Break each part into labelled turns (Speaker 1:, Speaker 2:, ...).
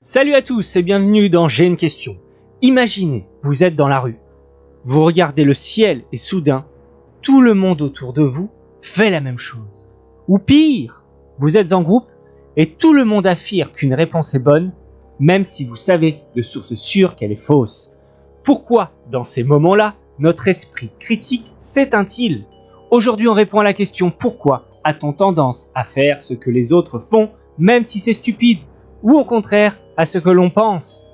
Speaker 1: Salut à tous et bienvenue dans J'ai une question. Imaginez, vous êtes dans la rue. Vous regardez le ciel et soudain, tout le monde autour de vous fait la même chose. Ou pire, vous êtes en groupe et tout le monde affirme qu'une réponse est bonne, même si vous savez de source sûre qu'elle est fausse. Pourquoi, dans ces moments-là, notre esprit critique s'éteint-il ? Aujourd'hui, on répond à la question pourquoi a-t-on tendance à faire ce que les autres font, même si c'est stupide ? Ou au contraire, à ce que l'on pense.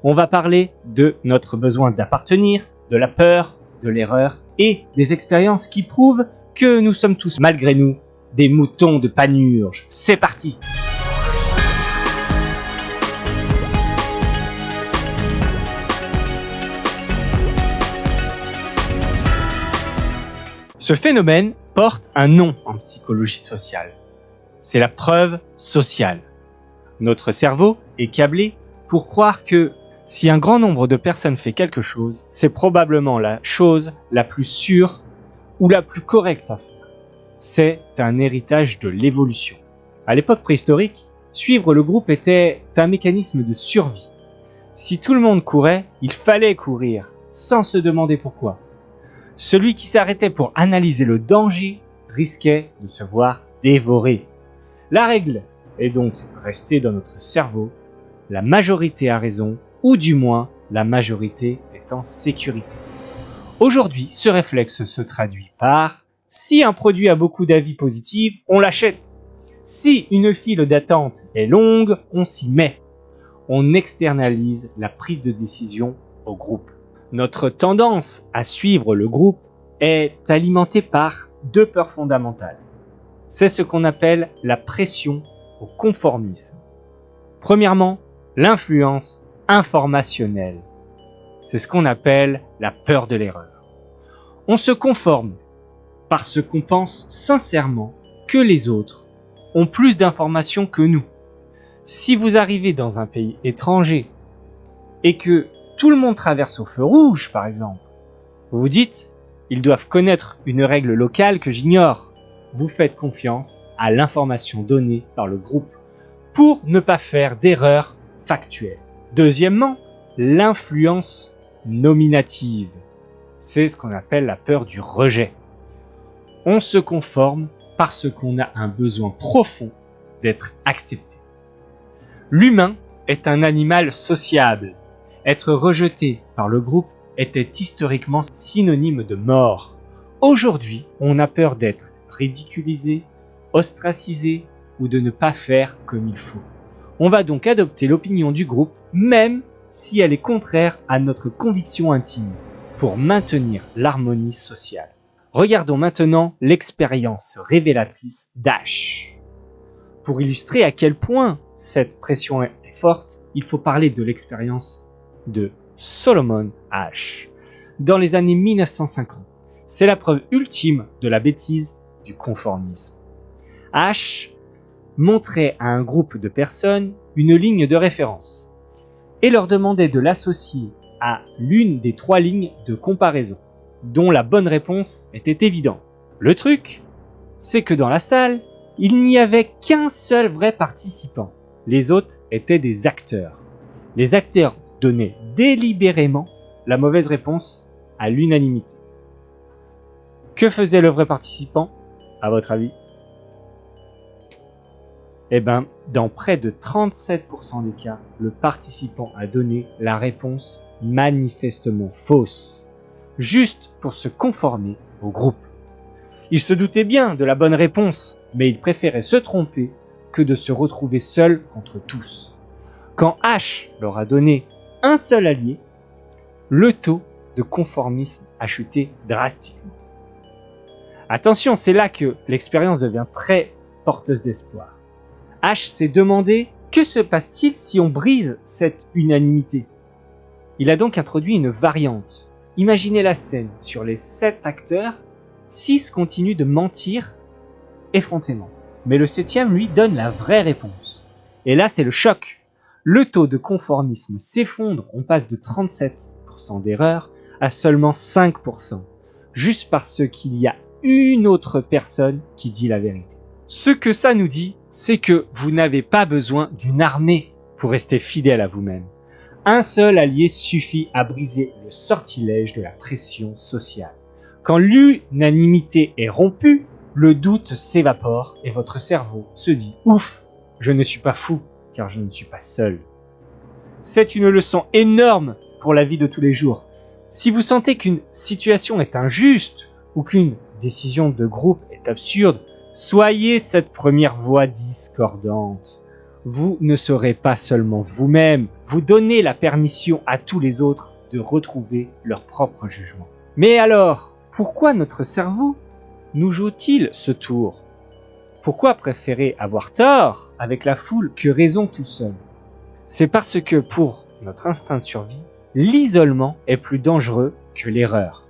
Speaker 1: On va parler de notre besoin d'appartenir, de la peur, de l'erreur et des expériences qui prouvent que nous sommes tous, malgré nous, des moutons de Panurge. C'est parti! Ce phénomène porte un nom en psychologie sociale. C'est la preuve sociale. Notre cerveau est câblé pour croire que si un grand nombre de personnes fait quelque chose, c'est probablement la chose la plus sûre ou la plus correcte à faire. C'est un héritage de l'évolution. À l'époque préhistorique, suivre le groupe était un mécanisme de survie. Si tout le monde courait, il fallait courir, sans se demander pourquoi. Celui qui s'arrêtait pour analyser le danger risquait de se voir dévorer. La règle est donc restée dans notre cerveau, la majorité a raison, ou du moins la majorité est en sécurité. Aujourd'hui, ce réflexe se traduit par si un produit a beaucoup d'avis positifs, on l'achète. Si une file d'attente est longue, on s'y met. On externalise la prise de décision au groupe. Notre tendance à suivre le groupe est alimentée par deux peurs fondamentales. C'est ce qu'on appelle la pression au conformisme. Premièrement, l'influence informationnelle. C'est ce qu'on appelle la peur de l'erreur. On se conforme parce qu'on pense sincèrement que les autres ont plus d'informations que nous. Si vous arrivez dans un pays étranger et que tout le monde traverse au feu rouge, par exemple, vous vous dites, ils doivent connaître une règle locale que j'ignore. Vous faites confiance à l'information donnée par le groupe pour ne pas faire d'erreurs factuelles. Deuxièmement, l'influence nominative. C'est ce qu'on appelle la peur du rejet. On se conforme parce qu'on a un besoin profond d'être accepté. L'humain est un animal sociable. Être rejeté par le groupe était historiquement synonyme de mort. Aujourd'hui, on a peur d'être ridiculisé, ostracisé ou de ne pas faire comme il faut. On va donc adopter l'opinion du groupe, même si elle est contraire à notre conviction intime, pour maintenir l'harmonie sociale. Regardons maintenant l'expérience révélatrice d'Ash. Pour illustrer à quel point cette pression est forte, il faut parler de l'expérience de Solomon Ash. Dans les années 1950, c'est la preuve ultime de la bêtise du conformisme. Ash montrait à un groupe de personnes une ligne de référence et leur demandait de l'associer à l'une des trois lignes de comparaison, dont la bonne réponse était évidente. Le truc, c'est que dans la salle, il n'y avait qu'un seul vrai participant. Les autres étaient des acteurs. Les acteurs donnaient délibérément la mauvaise réponse à l'unanimité. Que faisait le vrai participant, à votre avis ? Eh ben, dans près de 37% des cas, le participant a donné la réponse manifestement fausse, juste pour se conformer au groupe. Il se doutait bien de la bonne réponse, mais il préférait se tromper que de se retrouver seul contre tous. Quand Ash leur a donné un seul allié, le taux de conformisme a chuté drastiquement. Attention, c'est là que l'expérience devient très porteuse d'espoir. Ash s'est demandé que se passe-t-il si on brise cette unanimité. Il a donc introduit une variante. Imaginez la scène, sur les 7 acteurs, 6 continuent de mentir effrontément. Mais le 7e, lui, donne la vraie réponse. Et là, c'est le choc. Le taux de conformisme s'effondre, on passe de 37% d'erreurs à seulement 5%, juste parce qu'il y a une autre personne qui dit la vérité. Ce que ça nous dit, c'est que vous n'avez pas besoin d'une armée pour rester fidèle à vous-même. Un seul allié suffit à briser le sortilège de la pression sociale. Quand l'unanimité est rompue, le doute s'évapore et votre cerveau se dit « Ouf, je ne suis pas fou, car je ne suis pas seul ». C'est une leçon énorme pour la vie de tous les jours. Si vous sentez qu'une situation est injuste ou qu'une décision de groupe est absurde, soyez cette première voix discordante. Vous ne serez pas seulement vous-même, vous donnez la permission à tous les autres de retrouver leur propre jugement. Mais alors, pourquoi notre cerveau nous joue-t-il ce tour? Pourquoi préférer avoir tort avec la foule que raison tout seul? C'est parce que pour notre instinct de survie, l'isolement est plus dangereux que l'erreur.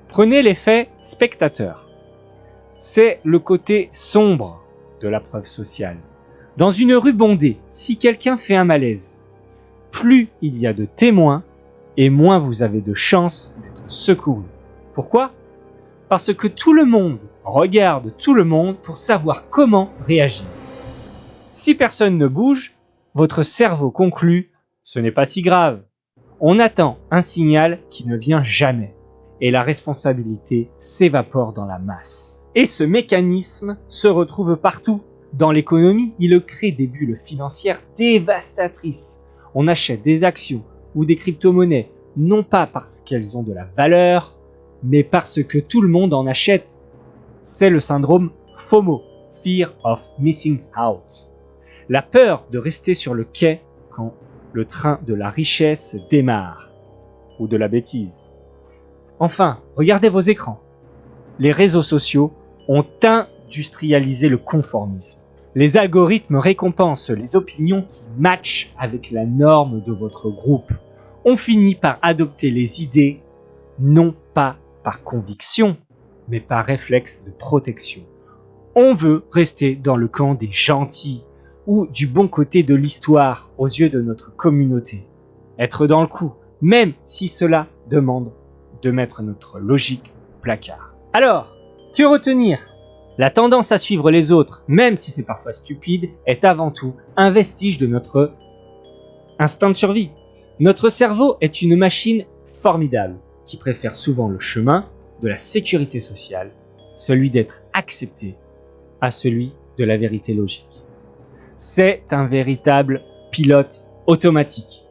Speaker 1: Prenez l'effet spectateur. C'est le côté sombre de la preuve sociale. Dans une rue bondée, si quelqu'un fait un malaise, plus il y a de témoins et moins vous avez de chances d'être secouru. Pourquoi? Parce que tout le monde regarde tout le monde pour savoir comment réagir. Si personne ne bouge, votre cerveau conclut « ce n'est pas si grave ». On attend un signal qui ne vient jamais et la responsabilité s'évapore dans la masse. Et ce mécanisme se retrouve partout. Dans l'économie, il crée des bulles financières dévastatrices. On achète des actions ou des crypto-monnaies, non pas parce qu'elles ont de la valeur, mais parce que tout le monde en achète. C'est le syndrome FOMO, Fear of Missing Out. La peur de rester sur le quai quand le train de la richesse démarre, ou de la bêtise. Enfin, regardez vos écrans. Les réseaux sociaux ont industrialisé le conformisme. Les algorithmes récompensent les opinions qui matchent avec la norme de votre groupe. On finit par adopter les idées, non pas par conviction, mais par réflexe de protection. On veut rester dans le camp des gentils ou du bon côté de l'histoire aux yeux de notre communauté. Être dans le coup, même si cela demande de mettre notre logique au placard. Alors, que retenir? La tendance à suivre les autres, même si c'est parfois stupide, est avant tout un vestige de notre instinct de survie. Notre cerveau est une machine formidable qui préfère souvent le chemin de la sécurité sociale, celui d'être accepté, à celui de la vérité logique. C'est un véritable pilote automatique.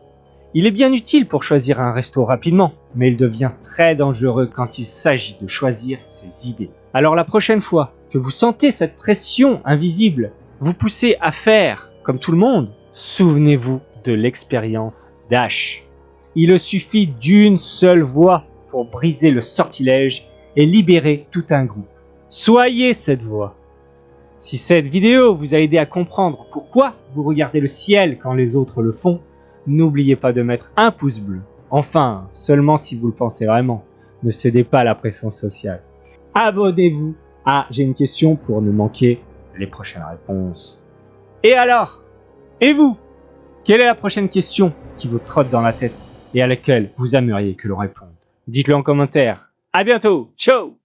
Speaker 1: Il est bien utile pour choisir un resto rapidement, mais il devient très dangereux quand il s'agit de choisir ses idées. Alors la prochaine fois que vous sentez cette pression invisible vous pousser à faire comme tout le monde, souvenez-vous de l'expérience d'Ash. Il suffit d'une seule voix pour briser le sortilège et libérer tout un groupe. Soyez cette voix. Si cette vidéo vous a aidé à comprendre pourquoi vous regardez le ciel quand les autres le font, n'oubliez pas de mettre un pouce bleu. Enfin, seulement si vous le pensez vraiment. Ne cédez pas à la pression sociale. Abonnez-vous à J'ai une question pour ne manquer les prochaines réponses. Et alors? Et vous? Quelle est la prochaine question qui vous trotte dans la tête et à laquelle vous aimeriez que l'on réponde? Dites-le en commentaire. À bientôt. Ciao!